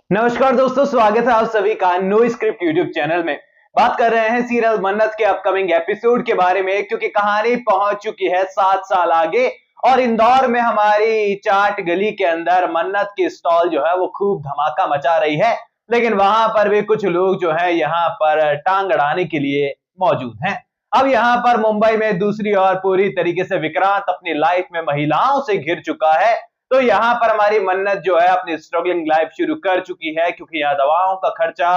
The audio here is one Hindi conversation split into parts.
नमस्कार दोस्तों, स्वागत है आप सभी का नो स्क्रिप्ट यूट्यूब चैनल में। बात कर रहे हैं सीरियल मन्नत के अपकमिंग एपिसोड के बारे में, क्योंकि कहानी पहुंच चुकी है 7 साल आगे और इंदौर में हमारी चाट गली के अंदर मन्नत की स्टॉल जो है वो खूब धमाका मचा रही है। लेकिन वहां पर भी कुछ लोग जो है यहाँ पर टांग अड़ाने के लिए मौजूद हैं। अब यहाँ पर मुंबई में दूसरी ओर पूरी तरीके से विक्रांत अपनी लाइफ में महिलाओं से घिर चुका है। तो यहाँ पर हमारी मन्नत जो है अपनी स्ट्रगलिंग लाइफ शुरू कर चुकी है, क्योंकि यहाँ दवाओं का खर्चा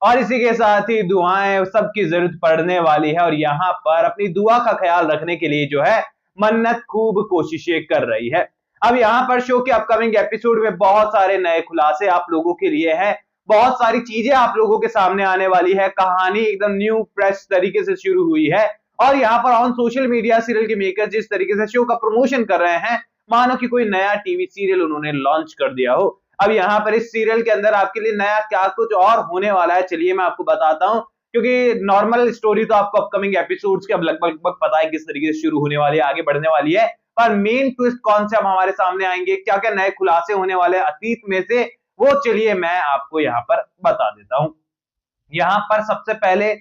और इसी के साथ ही दुआएं सबकी जरूरत पड़ने वाली है। और यहाँ पर अपनी दुआ का ख्याल रखने के लिए जो है मन्नत खूब कोशिशें कर रही है। अब यहाँ पर शो के अपकमिंग एपिसोड में बहुत सारे नए खुलासे आप लोगों के लिए हैं, बहुत सारी चीजें आप लोगों के सामने आने वाली है। कहानी एकदम न्यू फ्रेश तरीके से शुरू हुई है और यहाँ पर ऑन सोशल मीडिया सीरियल के मेकर्स जिस तरीके से शो का प्रमोशन कर रहे हैं, मानो कि कोई नया टीवी सीरियल उन्होंने लॉन्च कर दिया हो। अब यहाँ पर इस सीरियल के अंदर आपके लिए नया क्या कुछ और होने वाला है, चलिए मैं आपको बताता हूँ। क्योंकि नॉर्मल स्टोरी तो आपको अपकमिंग एपिसोड्स के अब लगभग पता है किस तरीके से शुरू होने वाली है, आगे बढ़ने वाली है। पर मेन ट्विस्ट कौन से अब हमारे सामने आएंगे, क्या क्या नए खुलासे होने वाले अतीत में से, वो चलिए मैं आपको यहाँ पर बता देता हूँ। यहाँ पर सबसे पहले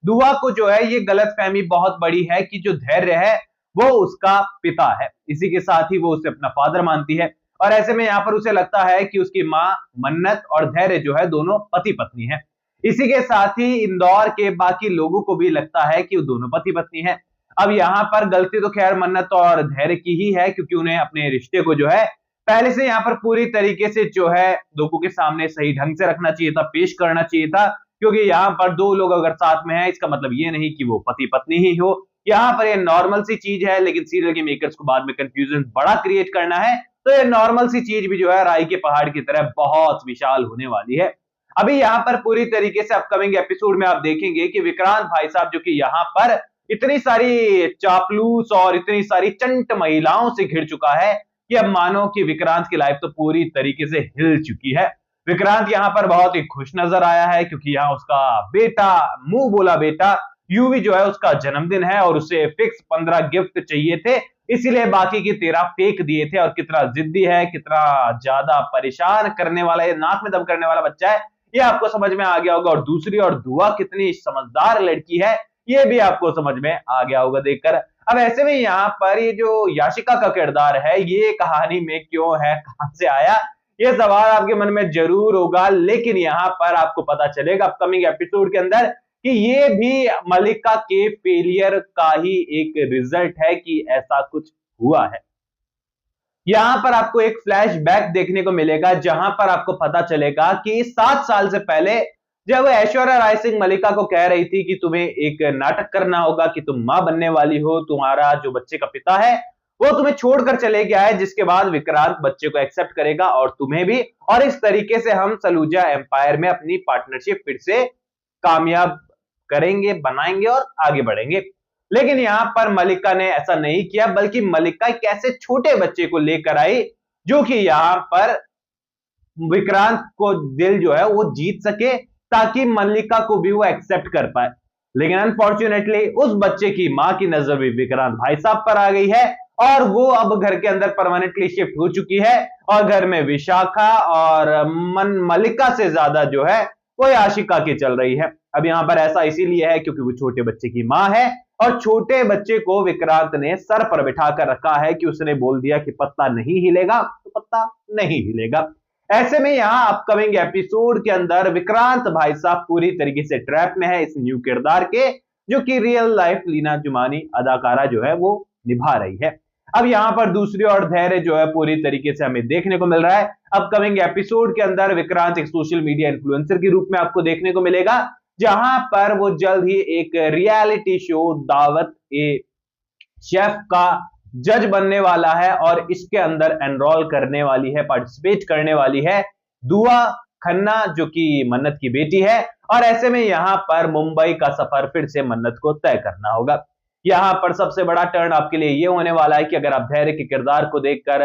दुआ को जो है ये गलतफहमी बहुत बड़ी है कि जो धैर्य है वो उसका पिता है, इसी के साथ ही वो उसे अपना फादर मानती है। और ऐसे में यहाँ पर उसे लगता है कि उसकी माँ मन्नत और धैर्य जो है दोनों पति पत्नी है। इसी के साथ ही इंदौर के बाकी लोगों को भी लगता है कि वो दोनों पति पत्नी है। अब यहाँ पर गलती तो खैर मन्नत और धैर्य की ही है, क्योंकि उन्हें अपने रिश्ते को जो है पहले से यहाँ पर पूरी तरीके से जो है लोगों के सामने सही ढंग से रखना चाहिए था, पेश करना चाहिए था। क्योंकि यहाँ पर दो लोग अगर साथ में हैं, इसका मतलब ये नहीं कि वो पति पत्नी ही हो। यहाँ पर ये नॉर्मल सी चीज है, लेकिन सीरियल के मेकर्स को बाद में कंफ्यूजन बड़ा क्रिएट करना है, तो ये नॉर्मल सी चीज भी जो है राई के पहाड़ की तरह बहुत विशाल होने वाली है। अभी यहाँ पर पूरी तरीके से अपकमिंग एपिसोड में आप देखेंगे कि विक्रांत भाई साहब जो कि यहाँ पर इतनी सारी चापलूस और इतनी सारी चंट महिलाओं से घिर चुका है कि अब मानो कि विक्रांत की लाइफ तो पूरी तरीके से हिल चुकी है। विक्रांत यहाँ पर बहुत ही खुश नजर आया है, क्योंकि यहाँ उसका बेटा, मुंह बोला बेटा यूवी जो है उसका जन्मदिन है और उसे फिक्स 15 गिफ्ट चाहिए थे, इसीलिए बाकी की 13 फेंक दिए थे। और कितना जिद्दी है, कितना ज्यादा परेशान करने वाला, ये नाक में दम करने वाला बच्चा है, ये आपको समझ में आ गया होगा। और दूसरी और दुआ कितनी समझदार लड़की है, ये भी आपको समझ में आ गया होगा देखकर। अब ऐसे में यहाँ पर ये जो याशिका का किरदार है, ये कहानी में क्यों है, कहां से आया, ये सवाल आपके मन में जरूर होगा। लेकिन यहाँ पर आपको पता चलेगा अपकमिंग एपिसोड के अंदर कि ये भी मलिका के फेलियर का ही एक रिजल्ट है कि ऐसा कुछ हुआ है। यहां पर आपको एक फ्लैशबैक देखने को मिलेगा, जहां पर आपको पता चलेगा कि 7 साल से पहले जब ऐश्वर्या राय सिंह मलिका को कह रही थी कि तुम्हें एक नाटक करना होगा कि तुम मां बनने वाली हो, तुम्हारा जो बच्चे का पिता है वो तुम्हें छोड़कर चले गया है, जिसके बाद विक्रांत बच्चे को एक्सेप्ट करेगा और तुम्हें भी, और इस तरीके से हम सलूजा एम्पायर में अपनी पार्टनरशिप फिर से कामयाब करेंगे, बनाएंगे और आगे बढ़ेंगे। लेकिन यहां पर मलिका ने ऐसा नहीं किया, बल्कि मलिका एक ऐसे छोटे बच्चे को लेकर आई जो कि यहां पर विक्रांत को दिल जो है वो जीत सके, ताकि मल्लिका को भी वो एक्सेप्ट कर पाए। लेकिन अनफॉर्चुनेटली उस बच्चे की मां की नजर भी विक्रांत भाई साहब पर आ गई है और वो अब घर के अंदर परमानेंटली शिफ्ट हो चुकी है। और घर में विशाखा और मल्लिका से ज्यादा जो है वो आशिका की चल रही है। अब यहां पर ऐसा इसीलिए है क्योंकि वो छोटे बच्चे की मां है और छोटे बच्चे को विक्रांत ने सर पर बिठा कर रखा है कि उसने बोल दिया कि पत्ता नहीं हिलेगा तो पत्ता नहीं हिलेगा। ऐसे में यहाँ अपकमिंग एपिसोड के अंदर विक्रांत भाई साहब पूरी तरीके से ट्रैप में है इस न्यू किरदार के, जो कि रियल लाइफ लीना जुमानी अदाकारा जो है वो निभा रही है। अब यहाँ पर दूसरी ओर धैर्य जो है पूरी तरीके से हमें देखने को मिल रहा है। अपकमिंग एपिसोड के अंदर विक्रांत एक सोशल मीडिया इन्फ्लुएंसर के रूप में आपको देखने को मिलेगा, जहां पर वो जल्द ही एक रियलिटी शो दावत ए शेफ का जज बनने वाला है और इसके अंदर एनरोल करने वाली है, पार्टिसिपेट करने वाली है दुआ खन्ना, जो कि मन्नत की बेटी है। और ऐसे में यहां पर मुंबई का सफर फिर से मन्नत को तय करना होगा। यहां पर सबसे बड़ा टर्न आपके लिए यह होने वाला है कि अगर आप धैर्य के किरदार को देखकर,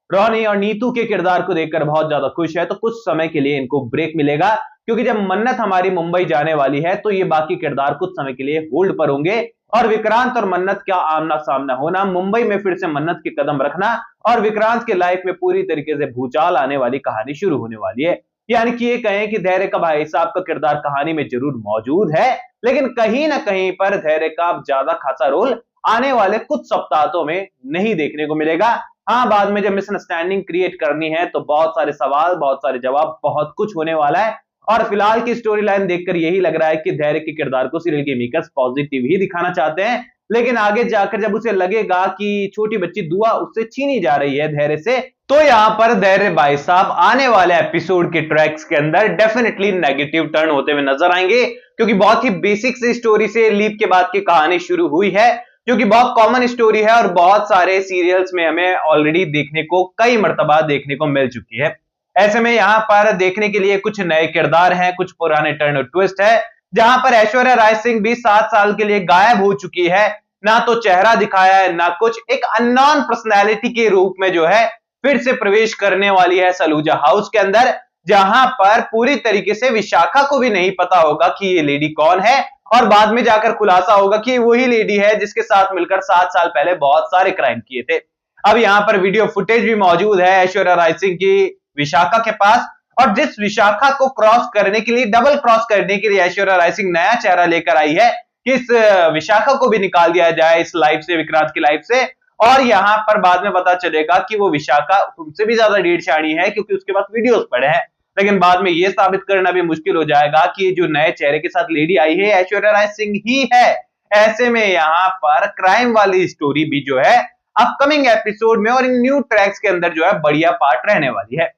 रोनी और नीतू के किरदार को देखकर बहुत ज्यादा खुश है, तो कुछ समय के लिए इनको ब्रेक मिलेगा, क्योंकि जब मन्नत हमारी मुंबई जाने वाली है तो ये बाकी किरदार कुछ समय के लिए होल्ड पर होंगे और विक्रांत और मन्नत का आमना सामना होना, मुंबई में फिर से मन्नत के कदम रखना और विक्रांत के लाइफ में पूरी तरीके से भूचाल आने वाली कहानी शुरू होने वाली है। यानी कि ये कहें कि धैर्य का भाई साहब का किरदार कहानी में जरूर मौजूद है, लेकिन कहीं ना कहीं पर धैर्य का ज्यादा खासा रोल आने वाले कुछ सप्ताहों में नहीं देखने को मिलेगा। हाँ, बाद में जब मिसअंडरस्टैंडिंग क्रिएट करनी है तो बहुत सारे सवाल, बहुत सारे जवाब, बहुत कुछ होने वाला है। और फिलहाल की स्टोरी लाइन देखकर यही लग रहा है कि धैर्य के किरदार को सीरियल के मेकर्स पॉजिटिव ही दिखाना चाहते हैं, लेकिन आगे जाकर जब उसे लगेगा कि छोटी बच्ची दुआ उससे छीनी जा रही है धैर्य से, तो यहां पर धैर्य भाई साहब आने वाले एपिसोड के ट्रैक्स के अंदर डेफिनेटली नेगेटिव टर्न होते हुए नजर आएंगे, क्योंकि बहुत ही बेसिक से स्टोरी से लीप के बाद की कहानी शुरू हुई है, जो कि बहुत कॉमन स्टोरी है और बहुत सारे सीरियल्स में हमें ऑलरेडी देखने को कई मर्तबा देखने को मिल चुकी है। ऐसे में यहां पर देखने के लिए कुछ नए किरदार हैं, कुछ पुराने टर्न और ट्विस्ट है, जहां पर ऐश्वर्या राय सिंह भी 7 साल के लिए गायब हो चुकी है, ना तो चेहरा दिखाया है ना कुछ, एक अननोन पर्सनैलिटी के रूप में जो है फिर से प्रवेश करने वाली है सलूजा हाउस के अंदर, जहां पर पूरी तरीके से विशाखा को भी नहीं पता होगा कि ये लेडी कौन है, और बाद में जाकर खुलासा होगा कि वही लेडी है जिसके साथ मिलकर 7 साल पहले बहुत सारे क्राइम किए थे। अब यहां पर वीडियो फुटेज भी मौजूद है ऐश्वर्या राय सिंह की विशाखा के पास, और जिस विशाखा को क्रॉस करने के लिए, डबल क्रॉस करने के लिए ऐश्वर्या राय सिंह नया चेहरा लेकर आई है कि इस विशाखा को भी निकाल दिया जाए इस लाइफ से, विक्रांत की लाइफ से, और यहां पर बाद में पता चलेगा कि वो विशाखा तुमसे भी ज्यादा डेढ़ शाणी है, क्योंकि उसके पास वीडियोस पड़े हैं। लेकिन बाद में यह साबित करना भी मुश्किल हो जाएगा कि जो नए चेहरे के साथ लेडी आई है ऐश्वर्या राय सिंह ही है। ऐसे में यहां पर क्राइम वाली स्टोरी भी जो है अपकमिंग एपिसोड में और इन न्यू ट्रैक्स के अंदर जो है बढ़िया पार्ट रहने वाली है।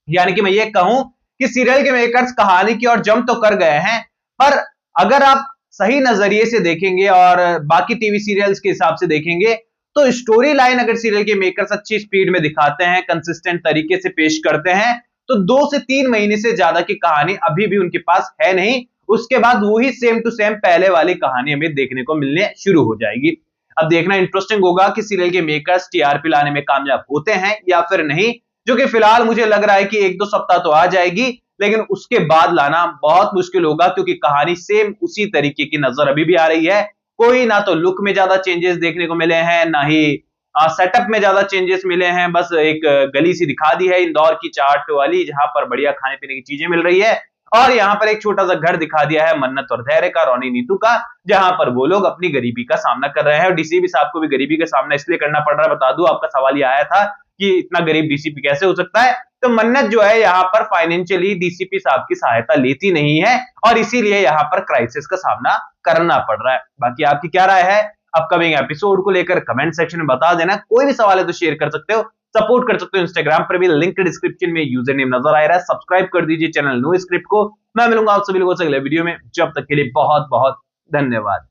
यानी कि मैं ये कहूं कि सीरियल के मेकर्स कहानी की ओर जंप तो कर गए हैं, पर अगर आप सही नजरिए से देखेंगे और बाकी टीवी सीरियल्स के हिसाब से देखेंगे तो स्टोरी लाइन अगर सीरियल के मेकर्स अच्छी स्पीड में दिखाते हैं, कंसिस्टेंट तरीके से पेश करते हैं, तो 2 से 3 महीने से ज्यादा की कहानी अभी भी उनके पास है नहीं। उसके बाद वही सेम टू सेम पहले वाली कहानी हमें देखने को मिलने शुरू हो जाएगी। अब देखना इंटरेस्टिंग होगा कि सीरियल के मेकर्स टीआरपी लाने में कामयाब होते हैं या फिर नहीं, जो कि फिलहाल मुझे लग रहा है कि 1-2 सप्ताह तो आ जाएगी, लेकिन उसके बाद लाना बहुत मुश्किल होगा, क्योंकि कहानी सेम उसी तरीके की नजर अभी भी आ रही है। कोई ना तो लुक में ज्यादा चेंजेस देखने को मिले हैं, ना ही सेटअप में ज्यादा चेंजेस मिले हैं। बस एक गली सी दिखा दी है इंदौर की चाट वाली, जहां पर बढ़िया खाने पीने की चीजें मिल रही है, और यहाँ पर एक छोटा सा घर दिखा दिया है मन्नत और धैर्य का, रोनी नीतू का, जहां पर वो लोग अपनी गरीबी का सामना कर रहे हैं। और डीसीपी साहब को भी गरीबी का सामना इसलिए करना पड़ रहा है, बता दूं, आपका सवाल ये आया था कि इतना गरीब डीसीपी कैसे हो सकता है, तो मन्नत जो है यहाँ पर फाइनेंशियली डीसीपी साहब की सहायता लेती नहीं है, और इसीलिए यहाँ पर क्राइसिस का सामना करना पड़ रहा है। बाकी आपकी क्या राय है अपकमिंग एपिसोड को लेकर, कमेंट सेक्शन में बता देना। कोई भी सवाल है तो शेयर कर सकते हो, सपोर्ट कर सकते हो इंस्टाग्राम पर भी, लिंक डिस्क्रिप्शन में यूजर नेम नजर आ रहा है। सब्सक्राइब कर दीजिए चैनल नो स्क्रिप्ट को। मैं मिलूंगा आप सभी लोगों से अगले वीडियो में, जब तक के लिए बहुत बहुत धन्यवाद।